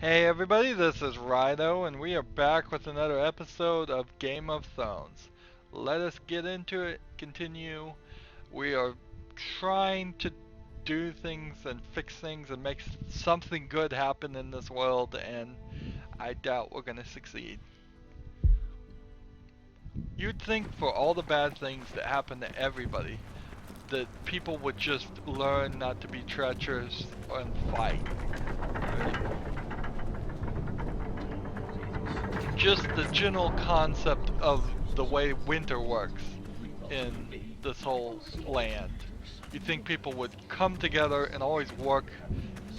Hey everybody, this is Rydo, and we are back with another episode of Game of Thrones. Let us get into it, continue. We are trying to do things and fix things and make something good happen in this world, and I doubt we're gonna succeed. You'd think for all the bad things that happen to everybody, that people would just learn not to be treacherous and fight. Right? Just the general concept of the way winter works in this whole land. You think people would come together and always work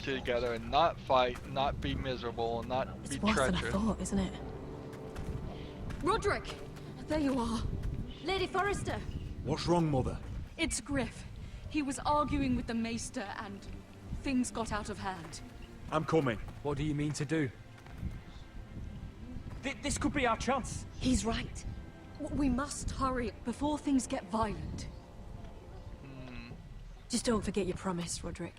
together and not fight, not be miserable, and not be treacherous. It's worse than I thought, isn't it? Roderick! There you are. Lady Forrester! What's wrong, Mother? It's Griff. He was arguing with the maester and things got out of hand. I'm coming. What do you mean to do? This could be our chance. He's right. We must hurry before things get violent. Just don't forget your promise, Roderick.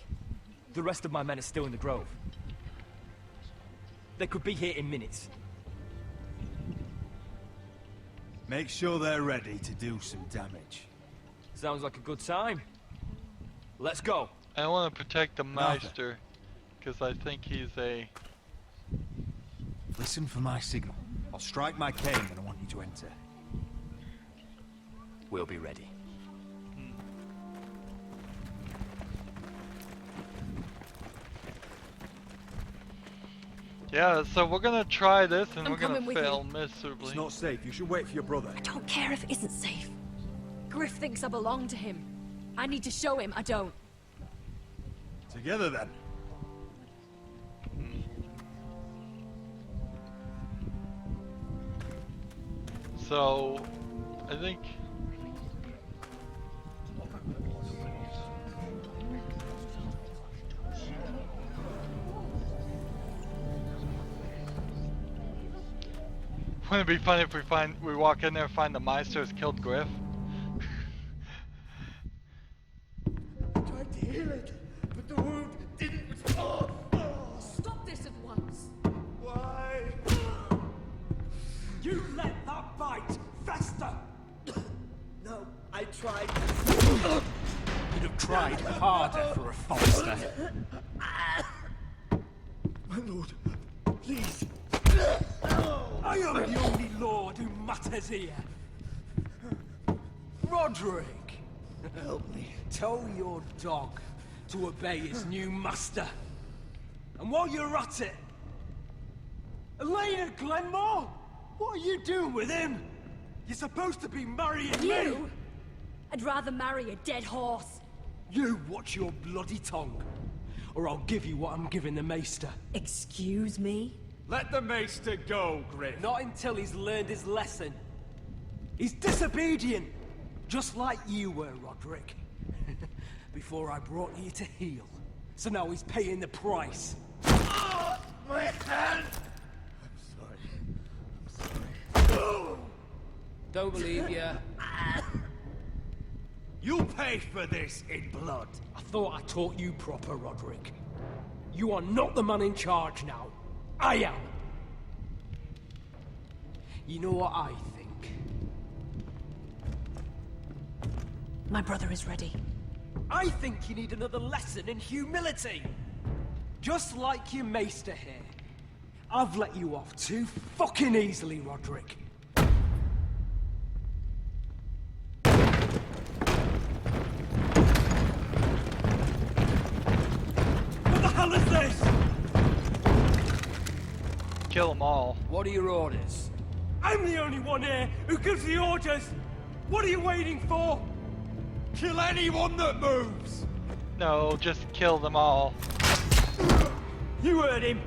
The rest of my men are still in the grove. They could be here in minutes. Make sure they're ready to do some damage. Sounds like a good time. Let's go. I want to protect the Meister, because I think he's a... Listen for my signal. I'll strike my cane when I want you to enter. We'll be ready. Yeah, so we're gonna try this and I'm we're gonna coming with fail you. miserably. It's not safe. You should wait for your brother. I don't care if it isn't safe. Griff thinks I belong to him. I need to show him I don't. Together, then. So, I think... Wouldn't it be funny if we walk in there and find the Meister has killed Griff? I tried to heal it, but the wound didn't respond. Stop this at once. Why? You let that bite fester! No, I tried. You'd have tried harder for a Forrester. My lord, please. I am the only lord who matters here. Roderick! Help me. Tell your dog to obey his new master. And while you're at it... Elena Glenmore? What are you doing with him? You're supposed to be marrying me! You? I'd rather marry a dead horse. You watch your bloody tongue, or I'll give you what I'm giving the maester. Excuse me? Let the maester go, Griff. Not until he's learned his lesson. He's disobedient, just like you were, Roderick. Before I brought you to heel. So now he's paying the price. Oh, my hand! I'm sorry. Don't believe you. You'll pay for this in blood. I thought I taught you proper, Roderick. You are not the man in charge now. I am. You know what I think? My brother is ready. I think you need another lesson in humility. Just like your maester here. I've let you off too fucking easily, Roderick. What the hell is this? Kill them all. What are your orders? I'm the only one here who gives the orders! What are you waiting for? Kill anyone that moves! No, just kill them all. You heard him!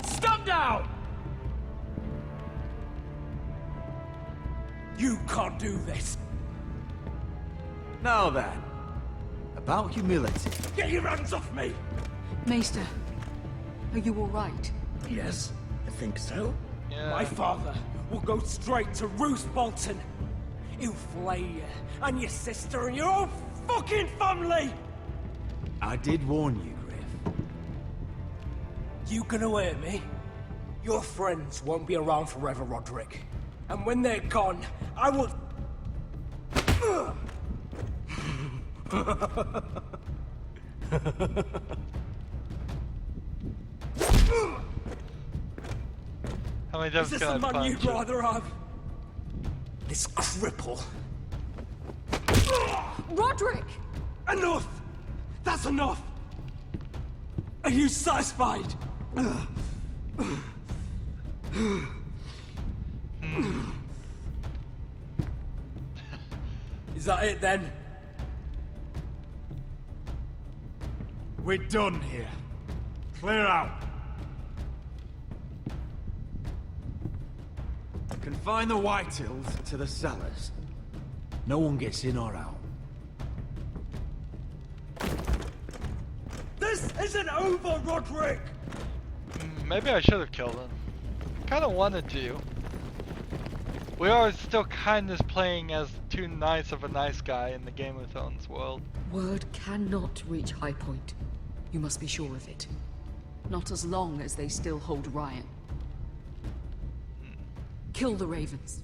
Stand down! You can't do this! Now then, about humility. Get your hands off me! Maester, are you all right? Yes, I think so. Yeah. My father will go straight to Roose Bolton. He'll flay you, and your sister, and your whole fucking family! I did warn you, Griff. You gonna hear me? Your friends won't be around forever, Roderick. And when they're gone, I will... How many times Is this can the I man punch you'd you? rather have? This cripple. Roderick! Enough! That's enough! Are you satisfied? Is that it then? We're done here. Clear out. Confine the Whitehills to the cellars. No one gets in or out. This isn't over, Roderick! Maybe I should have killed him. Kinda wanted to. We are still kinda playing as too nice of a nice guy in the Game of Thrones world. Word cannot reach High Point. You must be sure of it. Not as long as they still hold Ryan. Kill the ravens.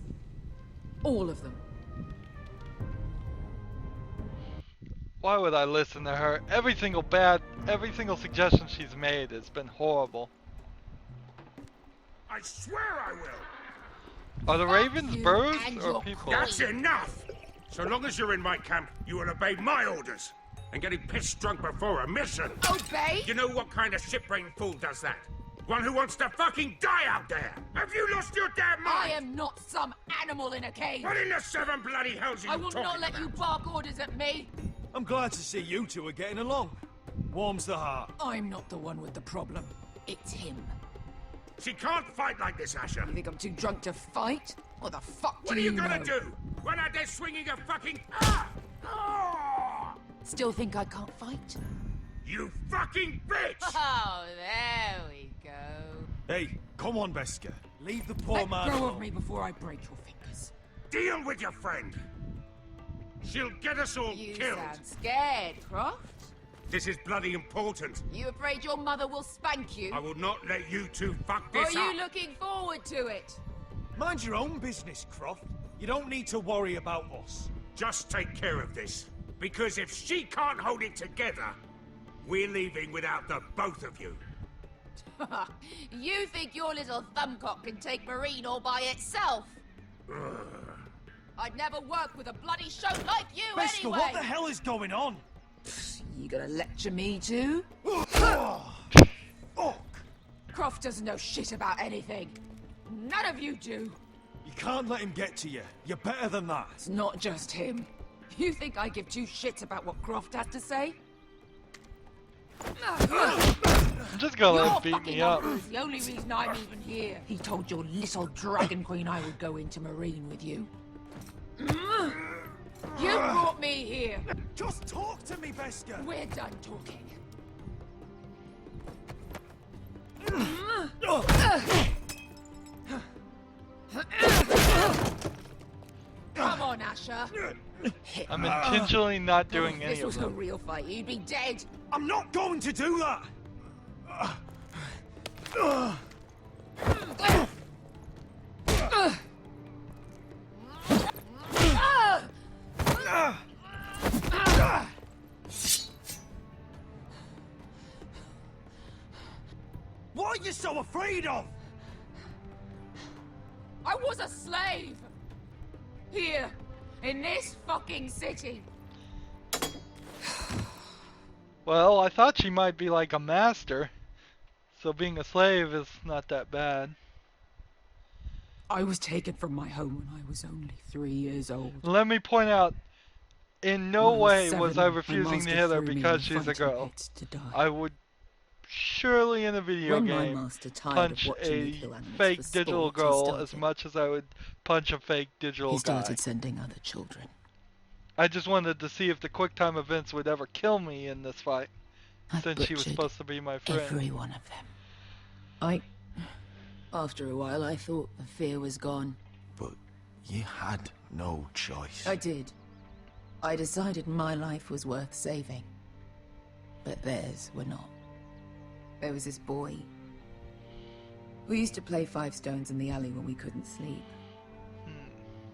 All of them. Why would I listen to her? Every single suggestion she's made has been horrible. I swear I will! Are the ravens you birds and or your people? That's enough! So long as you're in my camp, you will obey my orders. And getting pissed drunk before a mission. Obey? You know what kind of shit-brained fool does that? One who wants to fucking die out there! Have you lost your damn mind? I am not some animal in a cage. What in the seven bloody hells are you I will talking not let about? you bark orders at me. I'm glad to see you two are getting along. Warms the heart. I'm not the one with the problem. It's him. She can't fight like this, Asher. You think I'm too drunk to fight? What the fuck What do are you know? gonna do? Run out there swinging a fucking... Ah! Ah! Still think I can't fight? You fucking bitch! Oh, there we go. Hey, come on, Beska. Leave the poor Let man go alone. of me before I break your fingers. Deal with your friend. She'll get us all You killed. sound scared, Croft. This is bloody important. You afraid your mother will spank you? I will not let you two fuck Or this are up. you looking forward to it? Mind your own business, Croft. You don't need to worry about us. Just take care of this. Because if she can't hold it together, we're leaving without the both of you. You think your little thumbcock can take Marine all by itself? I'd never work with a bloody show like you Beska, anyway! what the hell is going on? You gonna lecture me too? Fuck! Croft doesn't know shit about anything. None of you do. You can't let him get to you. You're better than that. It's not just him. You think I give two shits about what Croft had to say? I'm just gonna let Your him beat fucking me up. uncle is the only reason I'm even here. He told your little dragon queen I would go into Marine with you. You brought me here. Just talk to me, Beska. We're done talking. Come on, Asher. Hit I'm intentionally not doing If any this of was a them. real fight, you'd be dead. I'm not going to do that. What are you so afraid of? I was a slave. Here, in this fucking city. Well, I thought she might be like a master. So being a slave is not that bad. I was taken from my home when I was only 3 years old. Let me point out, in no When I way was was 7, I my refusing to master hit her threw me because in she's a front of girl. it to die. I would surely in a video When my game master tired punch of watching me a kill animals fake for digital sport, he girl started. as much as I would punch a fake digital He guy. started sending other children. I just wanted to see if the quick time events would ever kill me in this fight, I since she was butchered supposed to be my friend. every one of them. After a while, I thought the fear was gone. But you had no choice. I did. I decided my life was worth saving. But theirs were not. There was this boy. We used to play Five Stones in the alley when we couldn't sleep.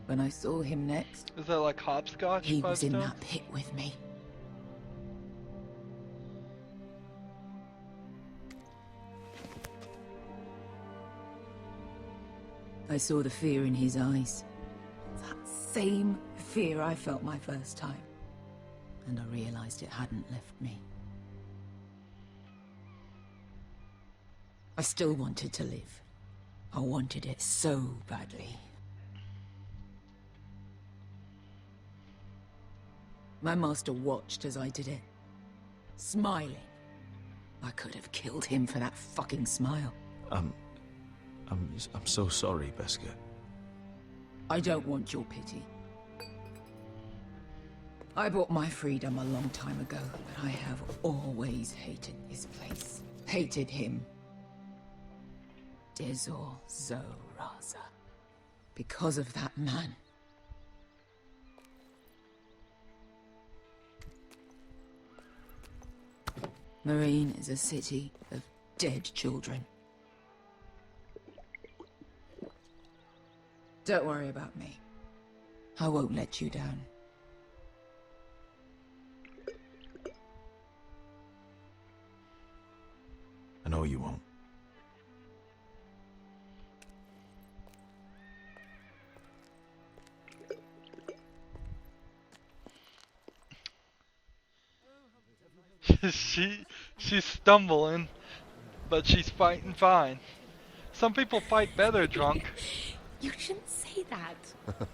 When I saw him next, Is that like hopscotch? he Five was in Stones? that pit with me. I saw the fear in his eyes. That same fear I felt my first time. And I realized it hadn't left me. I still wanted to live. I wanted it so badly. My master watched as I did it, smiling. I could have killed him for that fucking smile. I'm so sorry, Beskar. I don't want your pity. I bought my freedom a long time ago, but I have always hated this place. Hated him. Dezor Zoraza. Because of that man. Marine is a city of dead children. Don't worry about me. I won't let you down. I know you won't. She's stumbling, but she's fighting fine. Some people fight better drunk. You shouldn't say that.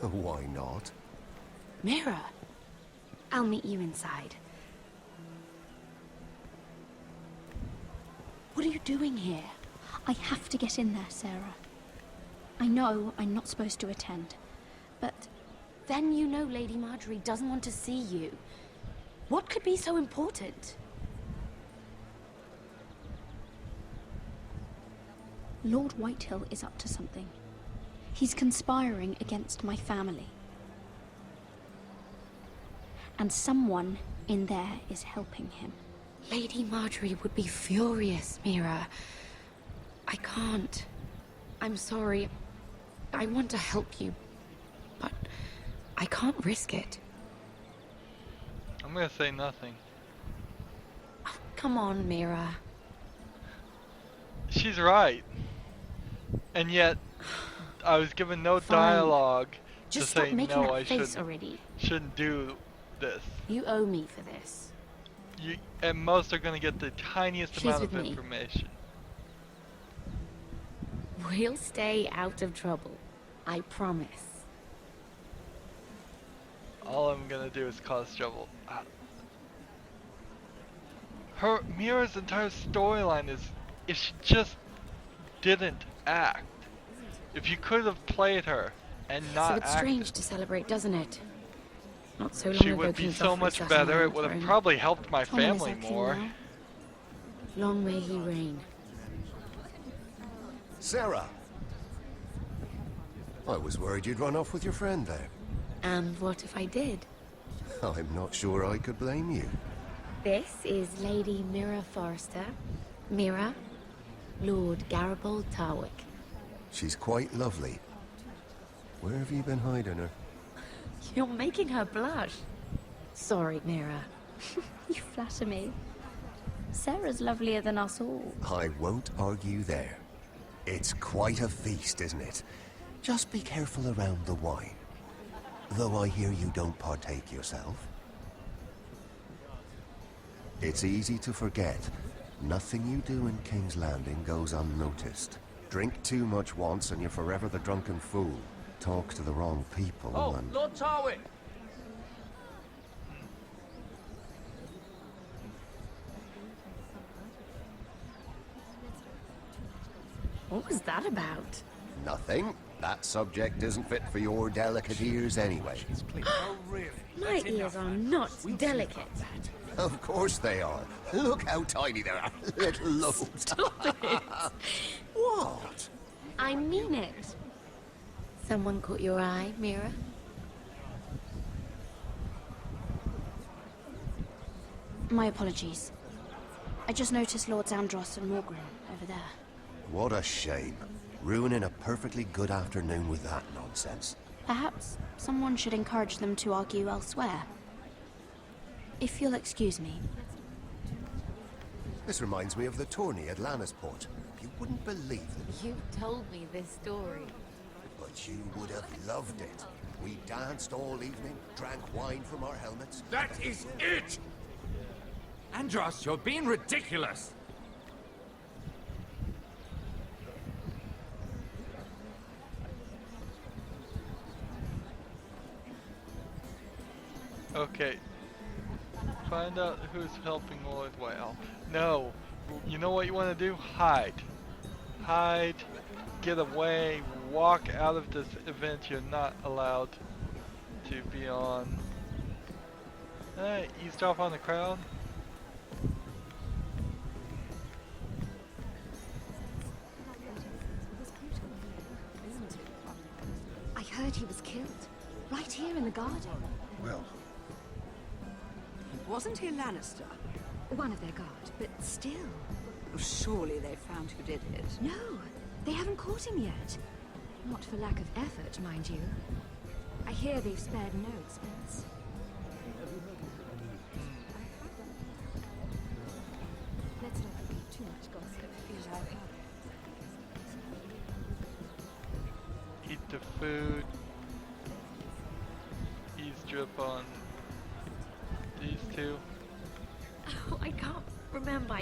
Why not? Mira, I'll meet you inside. What are you doing here? I have to get in there, Sarah. I know I'm not supposed to attend, but Then you know Lady Marjorie doesn't want to see you. What could be so important? Lord Whitehill is up to something. He's conspiring against my family. And someone in there is helping him. Lady Marjorie would be furious, Mira. I can't. I'm sorry. I want to help you, but I can't risk it. I'm gonna say nothing. Oh, come on, Mira. She's right. And yet, I was given no Fine. dialogue Just to stop say making no, that I face already. shouldn't do this. You owe me for this. You at most are gonna get the tiniest She's amount of with me. information. We'll stay out of trouble. I promise. All I'm gonna do is cause trouble. Mira's entire storyline is if she just didn't act. If you could have played her and not So it's acted, strange to celebrate, doesn't it? Not so long she ago, would be King so Joffrey much sat on better. the It would have throne. probably helped my Tom is family acting more. well. Long may he reign. Sarah! I was worried you'd run off with your friend there. And what if I did? I'm not sure I could blame you. This is Lady Mira Forrester. Mira, Lord Garibaldi Tarwick. She's quite lovely. Where have you been hiding her? You're making her blush. Sorry, Mira. You flatter me. Sarah's lovelier than us all. I won't argue there. It's quite a feast, isn't it? Just be careful around the wine. Though I hear you don't partake yourself. It's easy to forget. Nothing you do in King's Landing goes unnoticed. Drink too much once and you're forever the drunken fool. Talk to the wrong people and... Lord Tarwick! What was that about? Nothing. That subject isn't fit for your delicate ears anyway. My ears are not delicate. Of course they are. Look how tiny they are. Little lobes. Stop it. What? I mean it. Someone caught your eye, Mira? My apologies. I just noticed Lords Andros and Morgryn over there. What a shame. Ruining a perfectly good afternoon with that nonsense. Perhaps someone should encourage them to argue elsewhere. If you'll excuse me. This reminds me of the tourney at Lannisport. You wouldn't believe it. You told me this story. But you would have loved it. We danced all evening, drank wine from our helmets. That is it! Andros, you're being ridiculous! Okay. Find out who's helping Lord Whale. No. You know what you want to do? Hide. Hide. Get away. Walk out of this event you're not allowed to be on. Hey, eavesdrop on the crowd. I heard he was killed. Right here in the garden. Well, Wasn't he Lannister? One of their guard, but still. Surely they found who did it. No, they haven't caught him yet. Not for lack of effort, mind you. I hear they've spared no expense. Let's not repeat too much gossip. Eat the food. Eavesdrop on these two. Oh, I can't remember.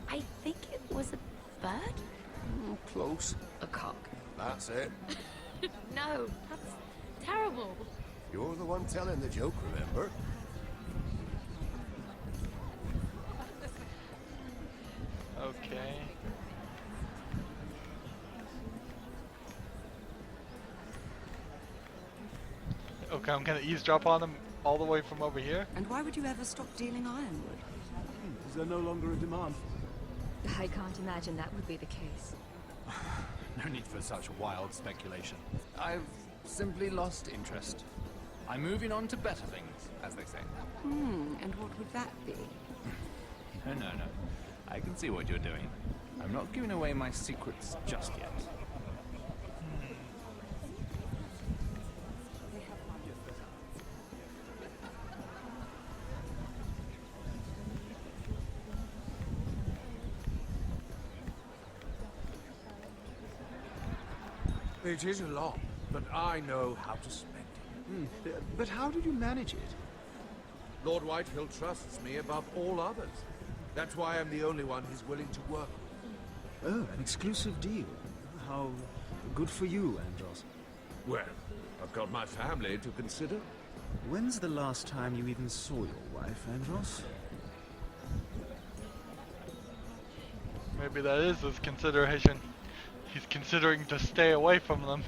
I think it was a bird? Close. A cock. That's it. No, that's terrible. You're the one telling the joke, remember? Okay. Okay, I'm gonna eavesdrop on them all the way from over here. And why would you ever stop dealing ironwood? Is there no longer a demand? I can't imagine that would be the case. No need for such wild speculation. I've simply lost interest. I'm moving on to better things, as they say. And what would that be? No. I can see what you're doing. I'm not giving away my secrets just yet. It is a lot, but I know how to spend it. But how did you manage it? Lord Whitehill trusts me above all others. That's why I'm the only one he's willing to work with. Oh, an exclusive deal. How good for you, Andros. Well, I've got my family to consider. When's the last time you even saw your wife, Andros? Maybe that is his consideration. He's considering to stay away from them.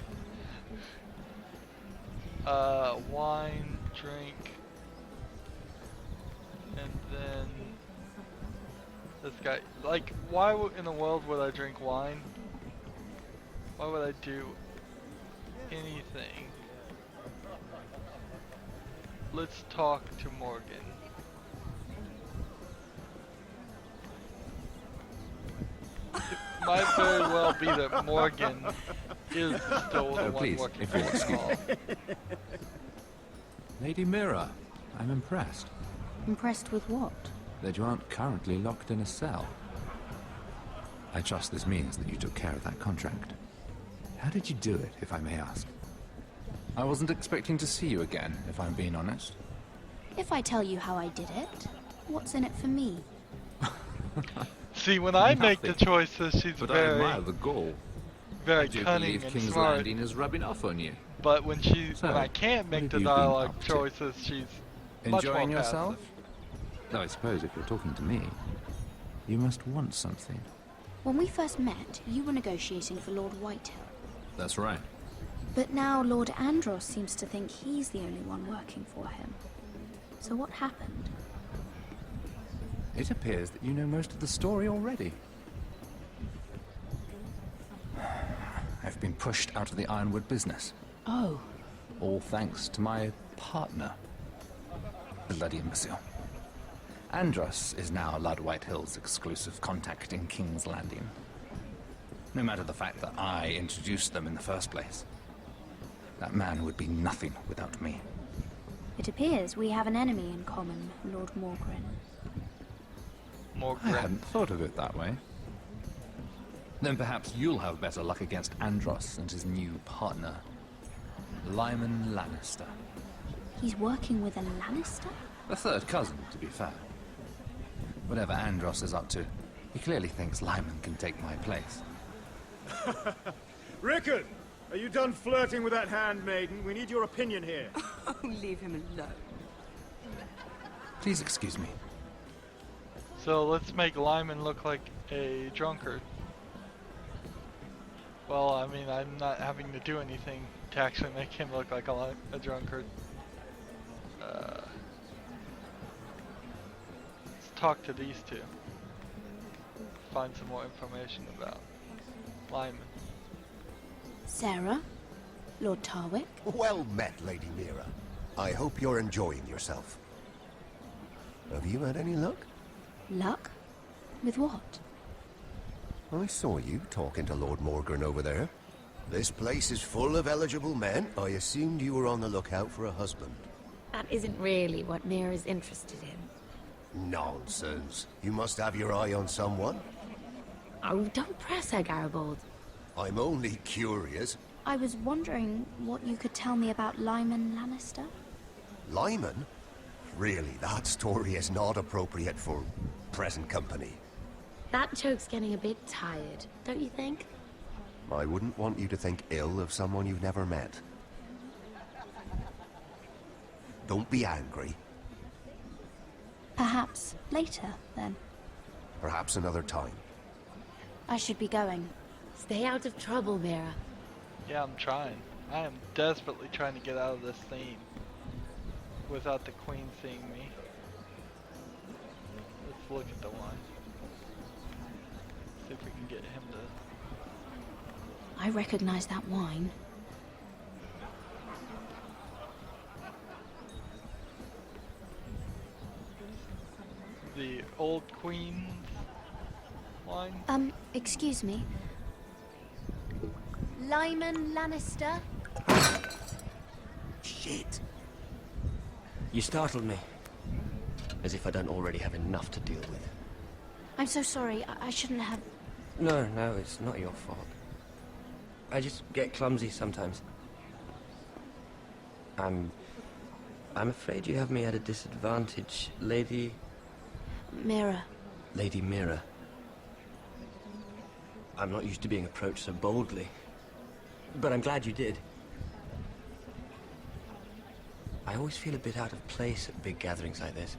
Wine, drink, and then this guy. Like, why in the world would I drink wine? Why would I do anything? Let's talk to Morgan. It might very well be that Morgan is still the one please, working if for you'll the excuse hall. Lady Mira, I'm impressed Impressed with what? that you aren't currently locked in a cell. I trust this means that you took care of that contract. How did you do it, if I may ask? I wasn't expecting to see you again, if I'm being honest. If I tell you how I did it, what's in it for me? See, when I make the choices, she's But I very, admire the gall. very I do cunning believe and King's smart. Landing is rubbing off on you. But when So, when I can't what make have the you been dialogue up to? choices, she's much more Enjoying yourself? passive. Though I suppose if you're talking to me, you must want something. When we first met, you were negotiating for Lord Whitehill. That's right. But now Lord Andros seems to think he's the only one working for him. So what happened? It appears that you know most of the story already. I've been pushed out of the ironwood business. Oh. All thanks to my partner. Bloody imbecile. Andros is now Lord Whitehill's exclusive contact in King's Landing. No matter the fact that I introduced them in the first place. That man would be nothing without me. It appears we have an enemy in common, Lord Morgren. I hadn't thought of it that way. Then perhaps you'll have better luck against Andros and his new partner, Lyman Lannister. He's working with a Lannister? A third cousin, to be fair. Whatever Andros is up to, he clearly thinks Lyman can take my place. Rickon! Are you done flirting with that handmaiden? We need your opinion here. Oh, leave him alone. Please excuse me. So let's make Lyman look like a drunkard. Well, I mean, I'm not having to do anything to actually make him look like a drunkard. Let's talk to these two. Find some more information about Lyman. Sarah? Lord Tarwick? Well met, Lady Mira. I hope you're enjoying yourself. Have you had any luck? Luck? With what? I saw you talking to Lord Morgren over there. This place is full of eligible men. I assumed you were on the lookout for a husband. That isn't really what Mira's interested in. Nonsense. You must have your eye on someone. Oh, don't press her, Garibaldi. I'm only curious. I was wondering what you could tell me about Lyman Lannister. Lyman? Really, that story is not appropriate for present company. That joke's getting a bit tired, don't you think? I wouldn't want you to think ill of someone you've never met. Don't be angry. Perhaps later, then. Perhaps another time. I should be going. Stay out of trouble, Mira. Yeah, I'm trying. I am desperately trying to get out of this scene without the queen seeing me. Let's look at the wine. See if we can get him to... I recognize that wine. The old queen's wine? Excuse me. Lyman Lannister? Shit. You startled me. As if I don't already have enough to deal with. I'm so sorry. I shouldn't have... No, it's not your fault. I just get clumsy sometimes. I'm afraid you have me at a disadvantage, Lady... Mira. Lady Mira. I'm not used to being approached so boldly. But I'm glad you did. I always feel a bit out of place at big gatherings like this.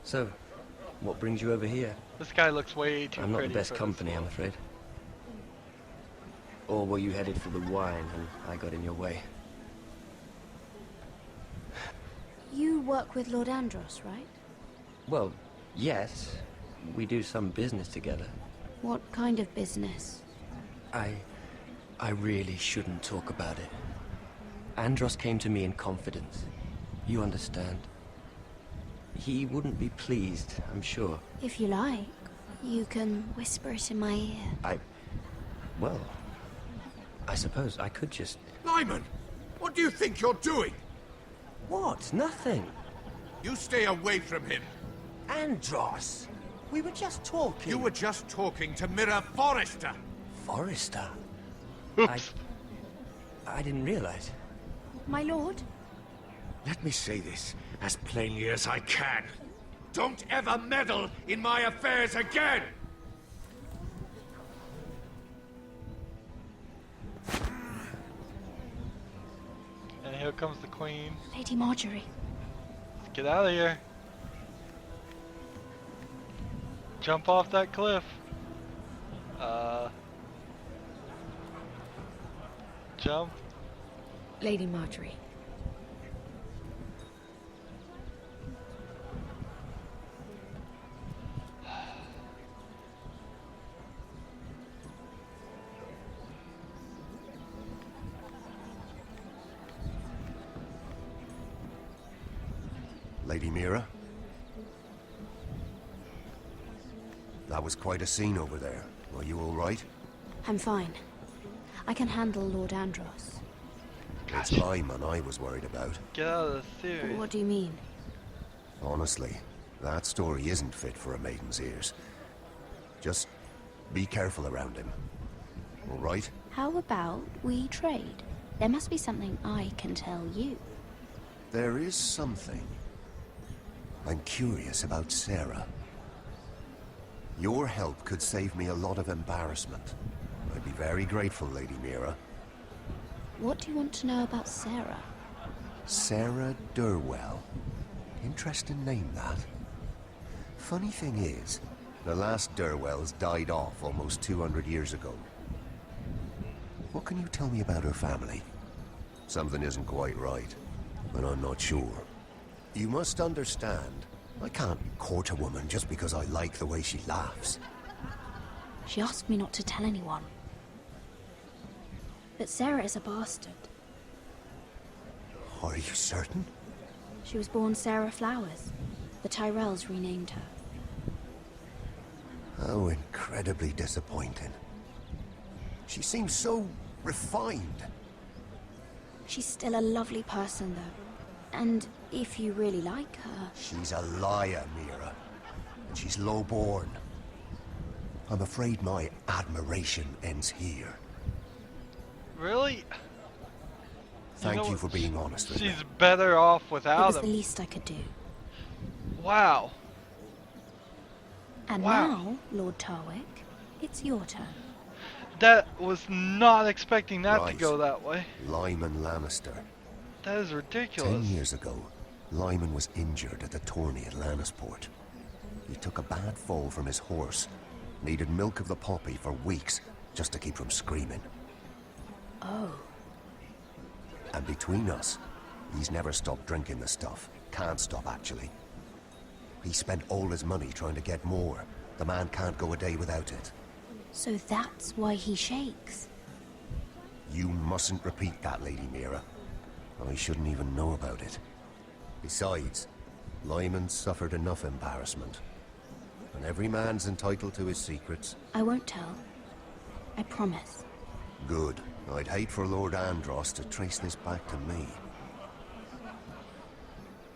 So, what brings you over here? This guy looks way too I'm not the pretty best for company, this I'm afraid. Or were you headed for the wine and I got in your way? You work with Lord Andros, right? Well, yes. We do some business together. What kind of business? I really shouldn't talk about it. Andros came to me in confidence. You understand? He wouldn't be pleased, I'm sure. If you like, you can whisper it in my ear. Well, I suppose I could just... Lyman! What do you think you're doing? What? Nothing. You stay away from him. Andros! We were just talking. You were just talking to Mira Forrester. Forrester? Oops. I didn't realize. My lord? Let me say this as plainly as I can. Don't ever meddle in my affairs again! And here comes the queen. Lady Marjorie. Let's get out of here. Jump off that cliff. Jump. Lady Marjorie. Lady Mira? That was quite a scene over there. Are you all right? I'm fine. I can handle Lord Andros. It's Lyman I was worried about. Get out of the series. What do you mean? Honestly, that story isn't fit for a maiden's ears. Just be careful around him. All right? How about we trade? There must be something I can tell you. There is something. I'm curious about Sarah. Your help could save me a lot of embarrassment. I'd be very grateful, Lady Mira. What do you want to know about Sarah? Sarah Durwell. Interesting name, that. Funny thing is, the last Durwells died off almost 200 years ago. What can you tell me about her family? Something isn't quite right, but I'm not sure. You must understand, I can't court a woman just because I like the way she laughs. She asked me not to tell anyone. But Sarah is a bastard. Are you certain? She was born Sarah Flowers. The Tyrells renamed her. How incredibly disappointing. She seems so refined. She's still a lovely person, though. And if you really like her... She's a liar, Mira. And she's low-born. I'm afraid my admiration ends here. Really? Thank you for being honest with me. She's better off without him. It was the least I could do. Wow. And now, Lord Tarwick, it's your turn. That was not expecting that Right. to go that way. Lyman Lannister. That is ridiculous. 10 years ago, Lyman was injured at the tourney at Lannisport. He took a bad fall from his horse. Needed milk of the poppy for weeks just to keep from screaming. Oh. And between us, he's never stopped drinking the stuff. Can't stop, actually. He spent all his money trying to get more. The man can't go a day without it. So that's why he shakes. You mustn't repeat that, Lady Mira. I shouldn't even know about it. Besides, Lyman suffered enough embarrassment. And every man's entitled to his secrets. I won't tell. I promise. Good. I'd hate for Lord Andros to trace this back to me.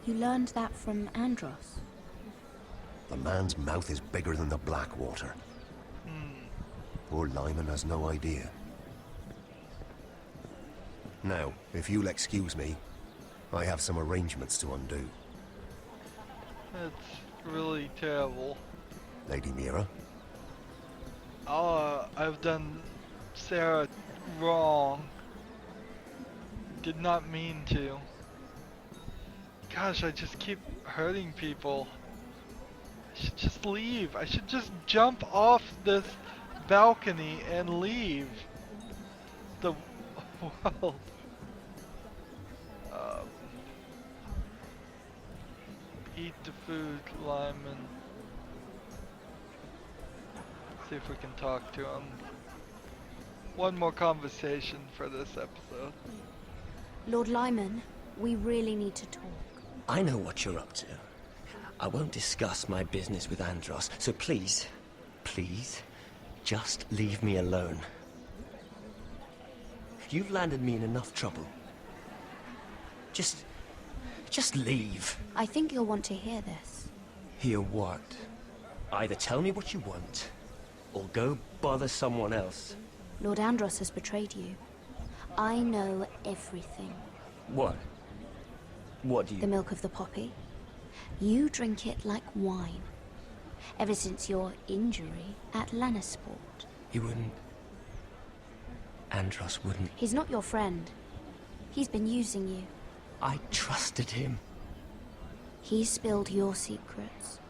You learned that from Andros? The man's mouth is bigger than the Blackwater. Poor Lyman has no idea. Now, if you'll excuse me, I have some arrangements to undo. That's really terrible. Lady Mira? I've done Sarah wrong. Did not mean to. Gosh, I just keep hurting people. I should just leave. I should just jump off this balcony and leave the world. Eat the food, Lyman. See if we can talk to him. One more conversation for this episode. Lord Lyman, we really need to talk. I know what you're up to. I won't discuss my business with Andros, so please, please, just leave me alone. You've landed me in enough trouble. Just leave. I think you'll want to hear this. Hear what? Either tell me what you want, or go bother someone else. Lord Andros has betrayed you. I know everything. What? What do you... The milk of the poppy. You drink it like wine. Ever since your injury at Lannisport. He wouldn't... Andros wouldn't... He's not your friend. He's been using you. I trusted him. He spilled your secrets.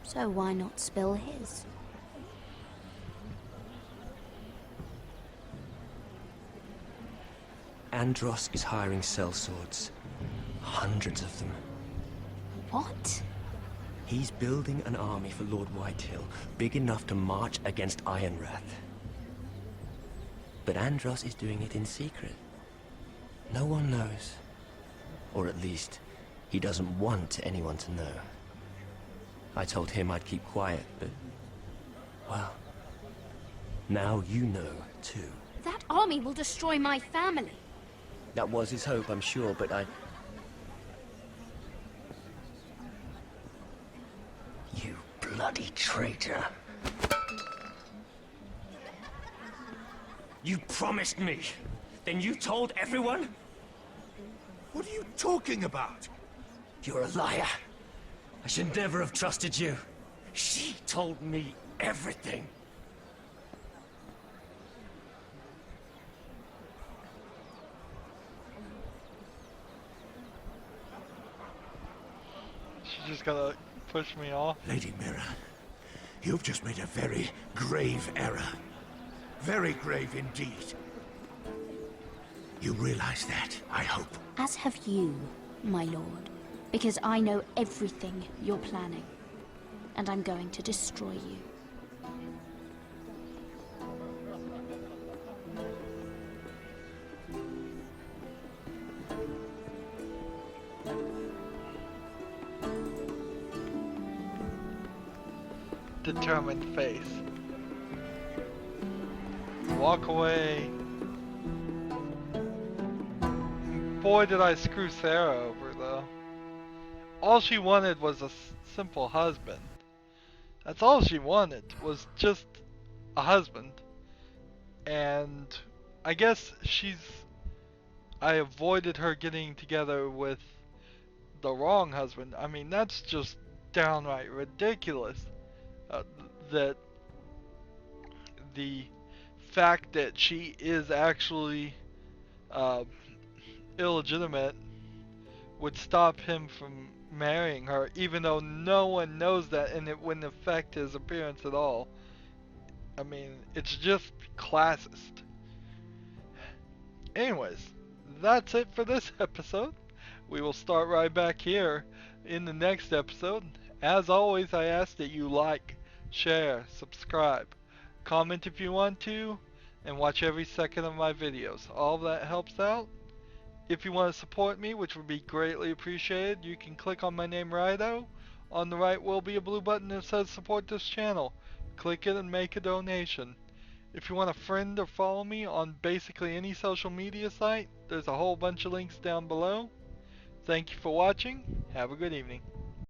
So why not spill his? Andros is hiring sellswords. Hundreds of them. What? He's building an army for Lord Whitehill, big enough to march against Ironrath. But Andros is doing it in secret. No one knows. Or at least, he doesn't want anyone to know. I told him I'd keep quiet, but Now you know, too. That army will destroy my family. That was his hope, I'm sure, but I... You bloody traitor. You promised me. Then you told everyone? What are you talking about? You're a liar. I should never have trusted you. She told me everything. She's just gonna push me off. Lady Mira, you've just made a very grave error. Very grave indeed. You realize that, I hope. As have you, my lord. Because I know everything you're planning. And I'm going to destroy you. Determined face. Walk away. Boy, did I screw Sarah over, though. All she wanted was a simple husband. That's all she wanted, was just a husband. And I guess I avoided her getting together with the wrong husband. I mean, that's just downright ridiculous. That the fact that she is actually illegitimate would stop him from marrying her, even though no one knows that, and it wouldn't affect his appearance at all. I mean, it's just classist. Anyways, that's it for this episode. We will start right back here in the next episode. As always, I ask that you like, share, subscribe, comment if you want to, and watch every second of my videos. All that helps out. If you want to support me, which would be greatly appreciated, you can click on my name, Rydo. On the right will be a blue button that says support this channel. Click it and make a donation. If you want to friend or follow me on basically any social media site, there's a whole bunch of links down below. Thank you for watching. Have a good evening.